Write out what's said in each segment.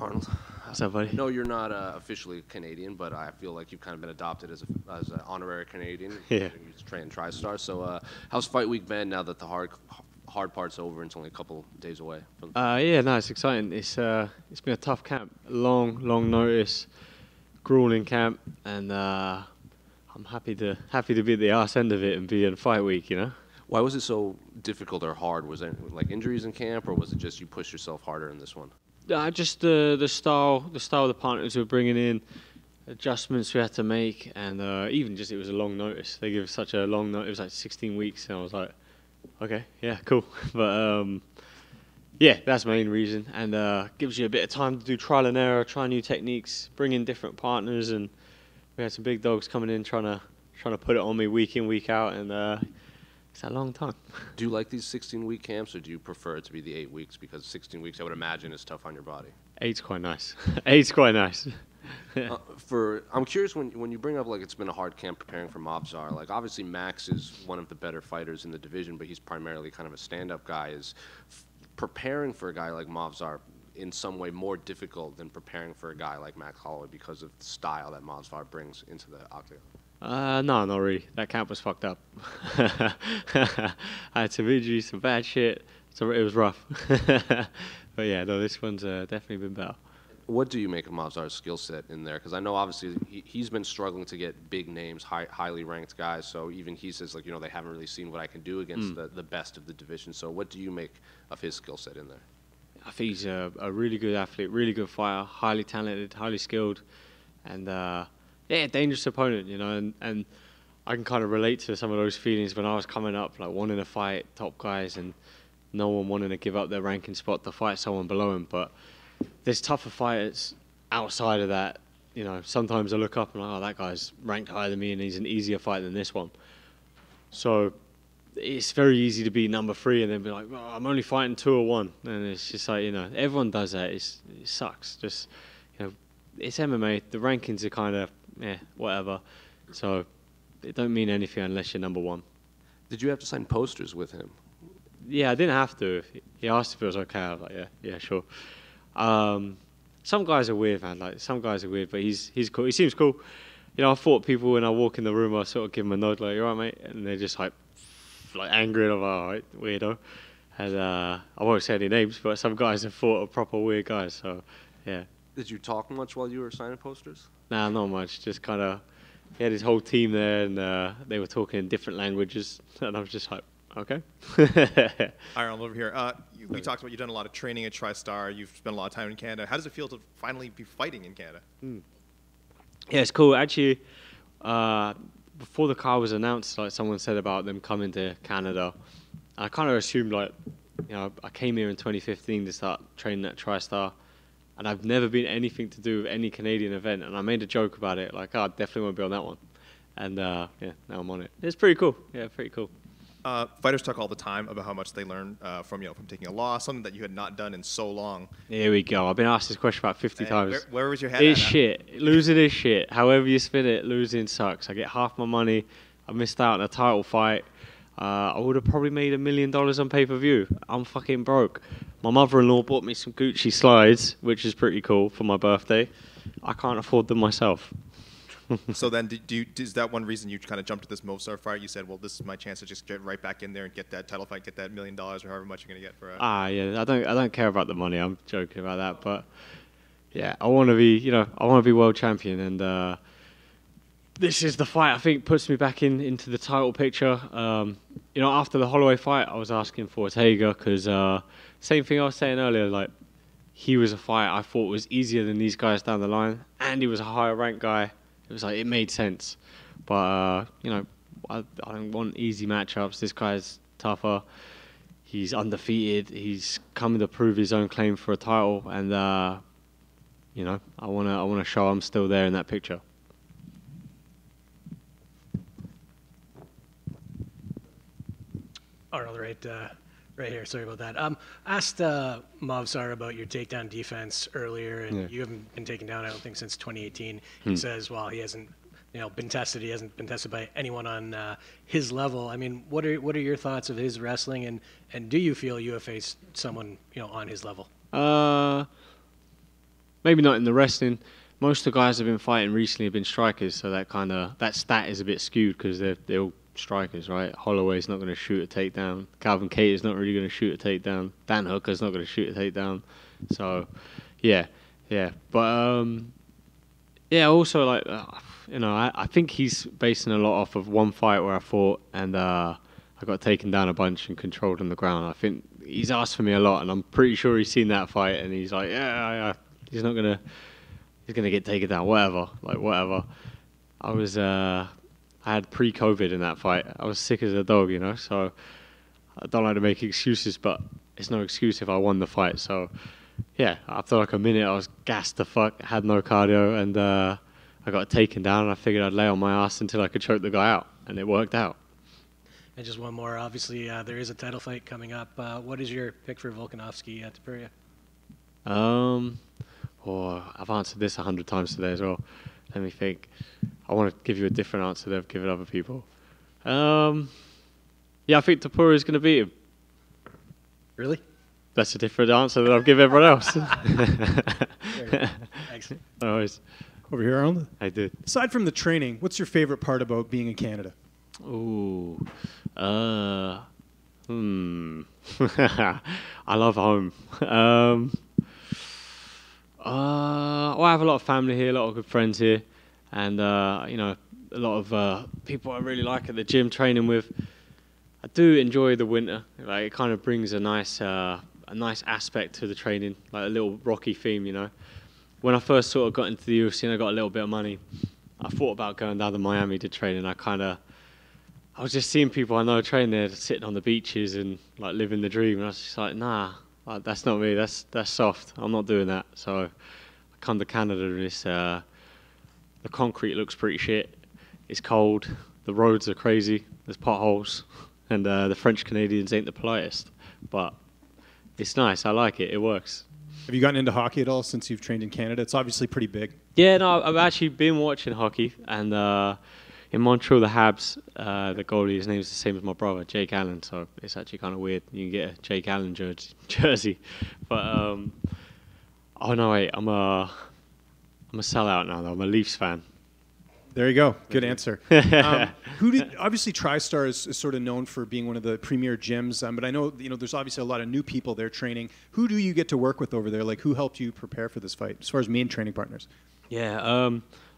Arnold. What's up, buddy? No, you're not officially Canadian, but I feel like you've kind of been adopted as an honorary Canadian. Yeah. You train Tristar. So how's fight week been now that the hard part's over and it's only a couple days away? Yeah, no, it's exciting. It's been a tough camp, long notice, grueling camp, and I'm happy to be at the arse end of it and be in fight week. You know. Why was it so difficult or hard? Was there like injuries in camp, or was it just you pushed yourself harder in this one? Just the style of the partners we were bringing in, adjustments we had to make, and even just it was a long notice. They give such a long notice. It was like 16 weeks, and I was like, okay, yeah, cool. But yeah, that's the main reason, and gives you a bit of time to do trial and error, try new techniques, bring in different partners, and we had some big dogs coming in trying to put it on me week in, week out, and it's a long time. Do you like these 16-week camps, or do you prefer it to be the 8 weeks? Because 16 weeks, I would imagine, is tough on your body. 8's quite nice. 8's quite nice. I'm curious when you bring up like it's been a hard camp preparing for Movsar. Like obviously Max is one of the better fighters in the division, but he's primarily kind of a stand-up guy. Is preparing for a guy like Movsar in some way more difficult than preparing for a guy like Max Holloway because of the style that Movsar brings into the octagon? No, not really. That camp was fucked up. I had some injuries, some bad shit, so it was rough. But yeah, no, this one's definitely been better. What do you make of Movsar's skill set in there? Because I know obviously he's been struggling to get big names, highly ranked guys. So even he says like, they haven't really seen what I can do against the best of the division. So what do you make of his skill set in there? I think he's a really good athlete, really good fighter, highly talented, highly skilled, and yeah, dangerous opponent, and I can kind of relate to some of those feelings when I was coming up, like wanting to fight top guys and no one wanting to give up their ranking spot to fight someone below him. But there's tougher fighters outside of that. Sometimes I look up and I'm like, oh, that guy's ranked higher than me and he's an easier fight than this one. So it's very easy to be number 3 and then be like, oh, I'm only fighting 201. And it's just like, everyone does that. It sucks. Just, it's MMA. The rankings are kind of, whatever. So it don't mean anything unless you're number 1. Did you have to sign posters with him? Yeah, I didn't have to. He asked if it was okay. I was like, yeah, sure. Some guys are weird, man. Like some guys are weird, but he's cool. He seems cool. I thought people when I walk in the room, I sort of give them a nod, like, "You all right, mate?" And they're just like angry, and I'm like, "All right, weirdo." And I won't say any names, but some guys have thought are proper weird guys. So yeah. Did you talk much while you were signing posters? Nah, not much. Just kind of, he had his whole team there, and they were talking in different languages, and I was just like, okay. Arnold, over here. We talked about you've done a lot of training at Tristar. You've spent a lot of time in Canada. How does it feel to finally be fighting in Canada? Yeah, it's cool. Actually, before the car was announced, like someone said about them coming to Canada, I kind of assumed like, I came here in 2015 to start training at Tristar. And I've never been anything to do with any Canadian event. And I made a joke about it, like, oh, I definitely want to be on that one. And, yeah, now I'm on it. It's pretty cool. Yeah, pretty cool. Fighters talk all the time about how much they learn from taking a loss, something that you had not done in so long. Here we go. I've been asked this question about 50 times. Where was your head It's shit. Losing is shit. However you spin it, losing sucks. I get half my money. I missed out on a title fight. I would have probably made $1 million on pay-per-view. I'm fucking broke. My mother-in-law bought me some Gucci slides, which is pretty cool, for my birthday. I can't afford them myself. So then, is that one reason you kind of jumped to this Movsar fight? You said, well, this is my chance to just get right back in there and get that title fight, get that $1 million or however much you're going to get for it. Yeah. I don't care about the money. I'm joking about that, but yeah, I want to be world champion, and this is the fight I think puts me back into the title picture. After the Holloway fight, I was asking for Ortega because same thing I was saying earlier, like he was a fight I thought was easier than these guys down the line, and he was a higher ranked guy. It was like it made sense, but I don't want easy matchups. This guy's tougher. He's undefeated. He's coming to prove his own claim for a title, and I wanna show I'm still there in that picture. Arnold, right here. Sorry about that. Asked Movsar about your takedown defense earlier, and you haven't been taken down, I don't think, since 2018. He says, well, he hasn't, been tested. He hasn't been tested by anyone on his level. I mean, what are your thoughts of his wrestling, and do you feel you have faced someone, on his level? maybe not in the wrestling. Most of the guys I've been fighting recently have been strikers, so that stat is a bit skewed because they're all strikers, right? Holloway's not going to shoot a takedown. Calvin Kattar's not really going to shoot a takedown. Dan Hooker's not going to shoot a takedown. So, yeah. But yeah, also like I think he's basing a lot off of one fight where I fought and I got taken down a bunch and controlled on the ground. I think he's asked for me a lot, and I'm pretty sure he's seen that fight, and he's like, yeah. He's gonna get taken down, whatever. I had pre-COVID in that fight. I was sick as a dog, so I don't like to make excuses, but it's no excuse if I won the fight. So, yeah, after like a minute, I was gassed the fuck, had no cardio, and I got taken down, and I figured I'd lay on my ass until I could choke the guy out, and it worked out. And just one more, obviously, there is a title fight coming up. What is your pick for Volkanovski at Tapuria? I've answered this 100 times today as well. Let me think. I want to give you a different answer than I've given other people. Yeah, I think Tapuria is going to beat him. Really? That's a different answer than I've given everyone else. Thanks. No worries. Over here, Arnold. I did. Aside from the training, what's your favorite part about being in Canada? Ooh. I love home. I have a lot of family here, a lot of good friends here, and a lot of people I really like at the gym training with. I do enjoy the winter. Like, it kind of brings a nice aspect to the training, like a little Rocky theme, When I first sort of got into the UFC and I got a little bit of money, I thought about going down to Miami to train, and I was just seeing people I know train there, sitting on the beaches and like living the dream, and I was just like, nah, like, that's not me. That's soft. I'm not doing that. So I come to Canada, and the concrete looks pretty shit. It's cold. The roads are crazy. There's potholes, and the French Canadians ain't the politest. But it's nice. I like it. It works. Have you gotten into hockey at all since you've trained in Canada? It's obviously pretty big. Yeah, no, I've actually been watching hockey, and in Montreal, the Habs, the goalie, his name is the same as my brother, Jake Allen, so it's actually kind of weird. You can get a Jake Allen jersey. But, oh no, wait, I'm a sellout now, though. I'm a Leafs fan. There you go. Good answer. Obviously, TriStar is sort of known for being one of the premier gyms, but I know there's obviously a lot of new people there training. Who do you get to work with over there? Like, who helped you prepare for this fight, as far as main training partners? Yeah,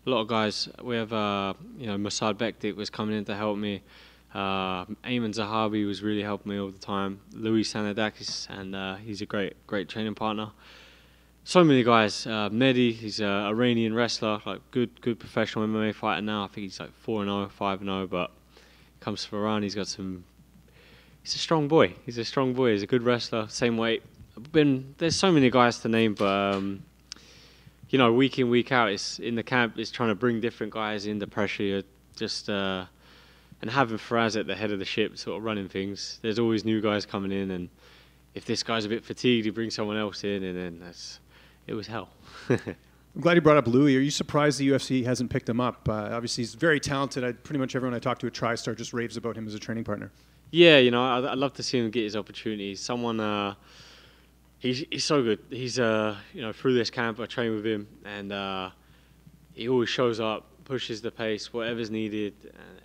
a lot of guys. We have, Movsar Evloev was coming in to help me. Ayman Zahabi was really helping me all the time. Louis Sanadakis, and he's a great training partner. So many guys. Mehdi, he's an Iranian wrestler, like good professional MMA fighter now. I think he's like 4-0, 5-0, but comes from Iran. He's a strong boy. He's a good wrestler, same weight. There's so many guys to name, but week in, week out, it's in the camp. It's trying to bring different guys in, the pressure, and having Faraz at the head of the ship, sort of running things. There's always new guys coming in, and if this guy's a bit fatigued, he brings someone else in, and then it was hell. I'm glad you brought up Louis. Are you surprised the UFC hasn't picked him up? Obviously, he's very talented. Pretty much everyone I talk to at TriStar just raves about him as a training partner. Yeah, I'd love to see him get his opportunity. Someone, he's so good. He's, through this camp, I train with him, and he always shows up, pushes the pace, whatever's needed,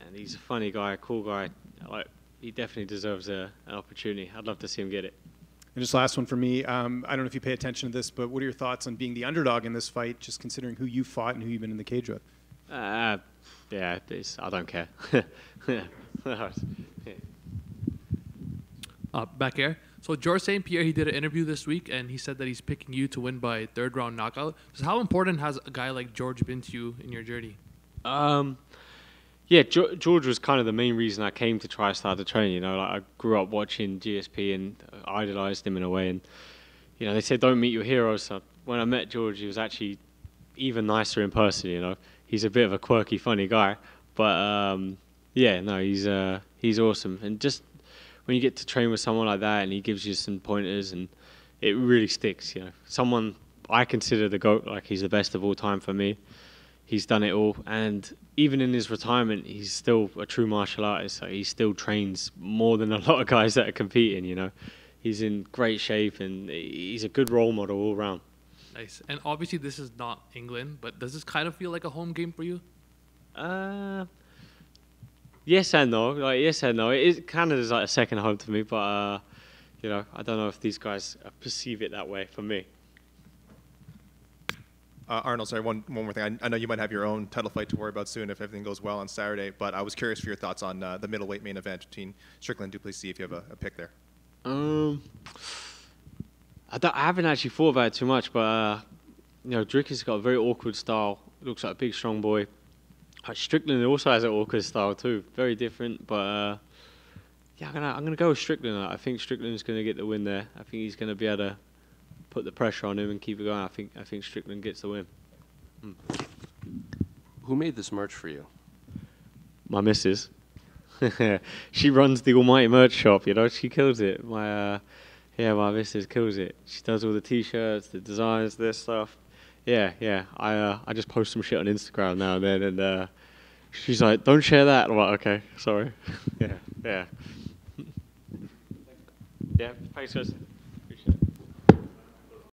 and he's a funny guy, a cool guy. Like, he definitely deserves an opportunity. I'd love to see him get it. And just last one for me. I don't know if you pay attention to this, but what are your thoughts on being the underdog in this fight, just considering who you fought and who you've been in the cage with? I don't care. Back here. So George St. Pierre, he did an interview this week, and he said that he's picking you to win by third round knockout. So how important has a guy like George been to you in your journey? Yeah, George was kind of the main reason I came to TriStar to train. I grew up watching GSP and idolized him in a way. And they said don't meet your heroes. So when I met George, he was actually even nicer in person. He's a bit of a quirky, funny guy, but he's awesome. And just when you get to train with someone like that, and he gives you some pointers, and it really sticks. Someone I consider the GOAT. Like, he's the best of all time for me. He's done it all, and even in his retirement, he's still a true martial artist. So he still trains more than a lot of guys that are competing. He's in great shape, and he's a good role model all around. Nice. And obviously, this is not England, but does this kind of feel like a home game for you? Yes and no. Like yes and no. It kind of is like a second home to me, but you know, I don't know if these guys perceive it that way for me. Arnold, sorry, one more thing. I know you might have your own title fight to worry about soon if everything goes well on Saturday, but I was curious for your thoughts on the middleweight main event between Strickland and Duplessis, if you have a pick there. I haven't actually thought about it too much, but you know, Drick has got a very awkward style. Looks like a big, strong boy. Strickland also has an awkward style too, very different. But yeah, I'm gonna go with Strickland. I think Strickland's gonna get the win there. I think he's gonna be able to put the pressure on him and keep it going. I think Strickland gets the win. Who made this merch for you? My missus. She runs the almighty merch shop. You know, she kills it. My missus kills it. She does all the t-shirts, the designs, this stuff. Yeah. I just post some shit on Instagram now and then, and she's like, "Don't share that." I'm like, "Okay, sorry." Yeah. Yeah, thanks, guys.